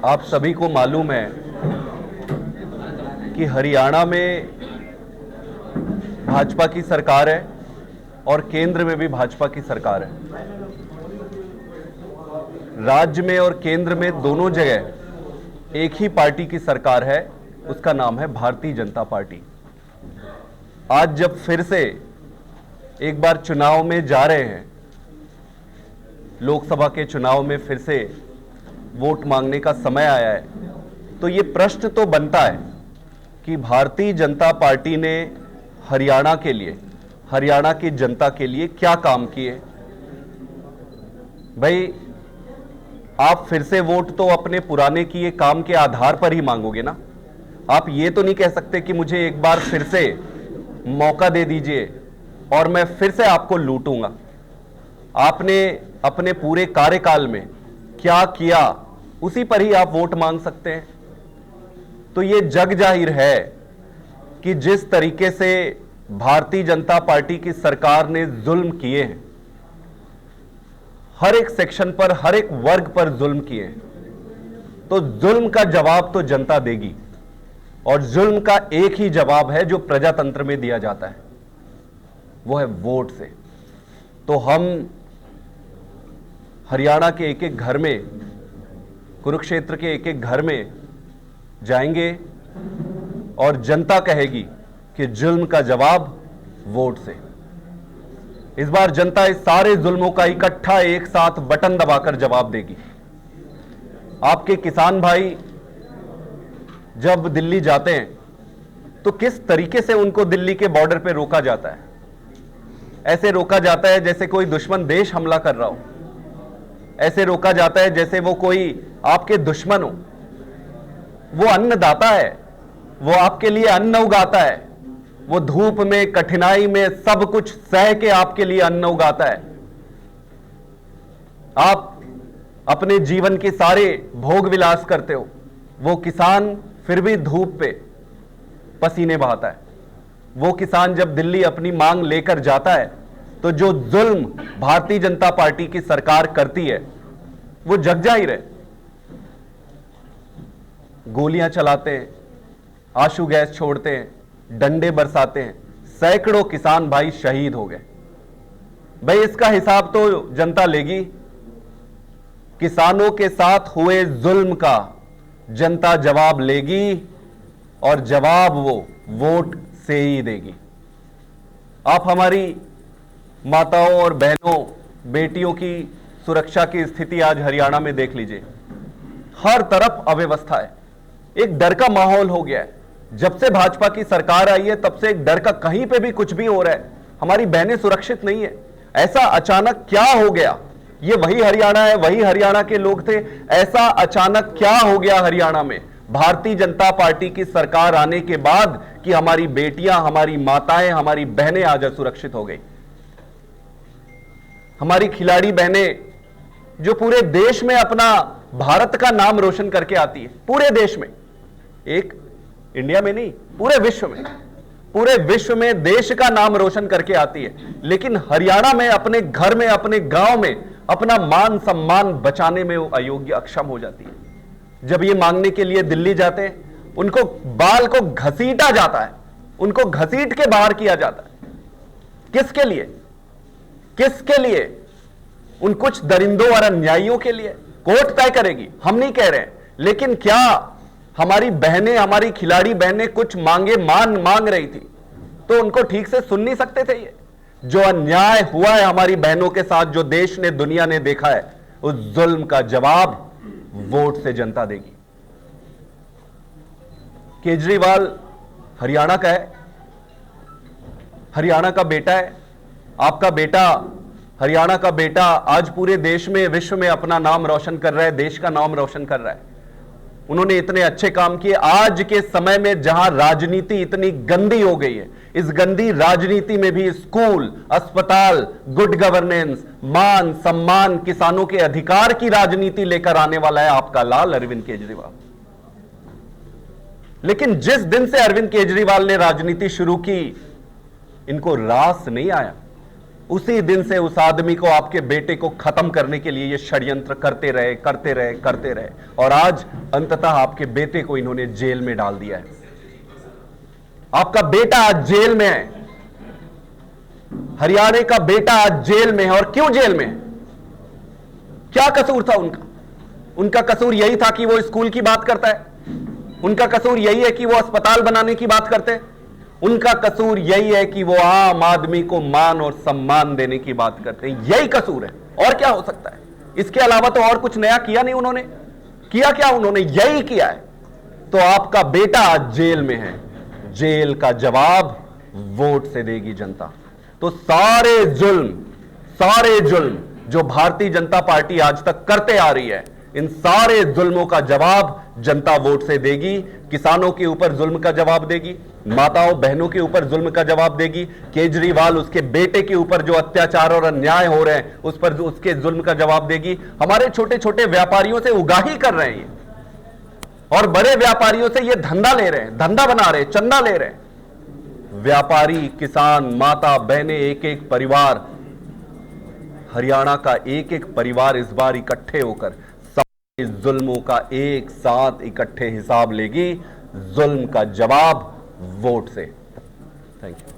आप सभी को मालूम है कि हरियाणा में भाजपा की सरकार है और केंद्र में भी भाजपा की सरकार है। राज्य में और केंद्र में दोनों जगह एक ही पार्टी की सरकार है, उसका नाम है भारतीय जनता पार्टी। आज जब फिर से एक बार चुनाव में जा रहे हैं, लोकसभा के चुनाव में फिर से वोट मांगने का समय आया है, तो ये प्रश्न तो बनता है कि भारतीय जनता पार्टी ने हरियाणा के लिए, हरियाणा की जनता के लिए क्या काम किए। भाई, आप फिर से वोट तो अपने पुराने किए काम के आधार पर ही मांगोगे ना। आप ये तो नहीं कह सकते कि मुझे एक बार फिर से मौका दे दीजिए और मैं फिर से आपको लूटूंगा। आपने अपने पूरे कार्यकाल में क्या किया, उसी पर ही आप वोट मांग सकते हैं। तो ये जग जाहिर है कि जिस तरीके से भारतीय जनता पार्टी की सरकार ने जुल्म किए हैं, हर एक सेक्शन पर, हर एक वर्ग पर जुल्म किए हैं, तो जुल्म का जवाब तो जनता देगी। और जुल्म का एक ही जवाब है जो प्रजातंत्र में दिया जाता है, वो है वोट से। तो हम हरियाणा के एक एक घर में, कुरुक्षेत्र के एक एक घर में जाएंगे और जनता कहेगी कि जुल्म का जवाब वोट से। इस बार जनता इस सारे जुल्मों का इकट्ठा एक साथ बटन दबाकर जवाब देगी। आपके किसान भाई जब दिल्ली जाते हैं तो किस तरीके से उनको दिल्ली के बॉर्डर पे रोका जाता है। ऐसे रोका जाता है जैसे कोई दुश्मन देश हमला कर रहा हो, ऐसे रोका जाता है जैसे वो कोई आपके दुश्मन हो। वो अन्नदाता है, वो आपके लिए अन्न उगाता है, वो धूप में, कठिनाई में सब कुछ सह के आपके लिए अन्न उगाता है। आप अपने जीवन के सारे भोग विलास करते हो, वो किसान फिर भी धूप पे पसीने बहाता है। वो किसान जब दिल्ली अपनी मांग लेकर जाता है तो जो जुल्म भारतीय जनता पार्टी की सरकार करती है वो जग जाहिर है। गोलियां चलाते हैं, आंसू गैस छोड़ते हैं, डंडे बरसाते हैं, सैकड़ों किसान भाई शहीद हो गए। भाई, इसका हिसाब तो जनता लेगी। किसानों के साथ हुए जुल्म का जनता जवाब लेगी और जवाब वो वोट से ही देगी। आप हमारी माताओं और बहनों, बेटियों की सुरक्षा की स्थिति आज हरियाणा में देख लीजिए। हर तरफ अव्यवस्था है, एक डर का माहौल हो गया है। जब से भाजपा की सरकार आई है तब से एक डर का, कहीं पे भी कुछ भी हो रहा है, हमारी बहनें सुरक्षित नहीं है। ऐसा अचानक क्या हो गया? ये वही हरियाणा है, वही हरियाणा के लोग थे। ऐसा अचानक क्या हो गया हरियाणा में भारतीय जनता पार्टी की सरकार आने के बाद कि हमारी बेटियां, हमारी माताएं, हमारी बहनें आज असुरक्षित हो गई। हमारी खिलाड़ी बहनें जो पूरे देश में अपना भारत का नाम रोशन करके आती है, पूरे देश में, एक इंडिया में नहीं, पूरे विश्व में, पूरे विश्व में देश का नाम रोशन करके आती है, लेकिन हरियाणा में अपने घर में, अपने गांव में अपना मान सम्मान बचाने में वो अयोग्य, अक्षम हो जाती है। जब ये मांगने के लिए दिल्ली जाते हैं, उनको बाल को घसीटा जाता है, उनको घसीट के बाहर किया जाता है। किसके लिए? किसके लिए? उन कुछ दरिंदों और अन्यायियों के लिए। कोर्ट तय करेगी, हम नहीं कह रहे, लेकिन क्या हमारी बहनें, हमारी खिलाड़ी बहनें कुछ मांगे, मांग रही थी तो उनको ठीक से सुन नहीं सकते थे? ये जो अन्याय हुआ है हमारी बहनों के साथ, जो देश ने, दुनिया ने देखा है, उस जुल्म का जवाब वोट से जनता देगी। केजरीवाल हरियाणा का है, हरियाणा का बेटा है। आपका बेटा, हरियाणा का बेटा आज पूरे देश में, विश्व में अपना नाम रोशन कर रहा है, देश का नाम रोशन कर रहा है। उन्होंने इतने अच्छे काम किए। आज के समय में जहां राजनीति इतनी गंदी हो गई है, इस गंदी राजनीति में भी स्कूल, अस्पताल, गुड गवर्नेंस, मान सम्मान, किसानों के अधिकार की राजनीति लेकर आने वाला है आपका लाल अरविंद केजरीवाल। लेकिन जिस दिन से अरविंद केजरीवाल ने राजनीति शुरू की, इनको रास नहीं आया। उसी दिन से उस आदमी को, आपके बेटे को खत्म करने के लिए ये षड्यंत्र करते रहे, करते रहे, करते रहे, और आज अंततः आपके बेटे को इन्होंने जेल में डाल दिया है। आपका बेटा आज जेल में है, हरियाणा का बेटा आज जेल में है। और क्यों जेल में है? क्या कसूर था उनका? उनका कसूर यही था कि वो स्कूल की बात करता है, उनका कसूर यही है कि वो अस्पताल बनाने की बात करते हैं, उनका कसूर यही है कि वो आम आदमी को मान और सम्मान देने की बात करते हैं। यही कसूर है, और क्या हो सकता है? इसके अलावा तो और कुछ नया किया नहीं उन्होंने। किया क्या उन्होंने? यही किया है। तो आपका बेटा आज जेल में है, जेल का जवाब वोट से देगी जनता। तो सारे जुल्म जो भारतीय जनता पार्टी आज तक करते आ रही है, इन सारे जुल्मों का जवाब जनता वोट से देगी। किसानों के ऊपर जुल्म का जवाब देगी, माताओं बहनों के ऊपर जुल्म का जवाब देगी, केजरीवाल उसके बेटे के ऊपर जो अत्याचार और अन्याय हो रहे हैं उस पर उसके जुल्म का जवाब देगी। हमारे छोटे छोटे व्यापारियों से उगाही कर रहे हैं ये, और बड़े व्यापारियों से ये धंधा ले रहे हैं, धंधा बना रहे हैं, चंदा ले रहे हैं। व्यापारी, किसान, माता बहनें, एक एक परिवार, हरियाणा का एक एक परिवार इस बार इकट्ठे होकर सारे जुल्मों का एक साथ इकट्ठे हिसाब लेगी। जुल्म का जवाब वोट से। Thank you.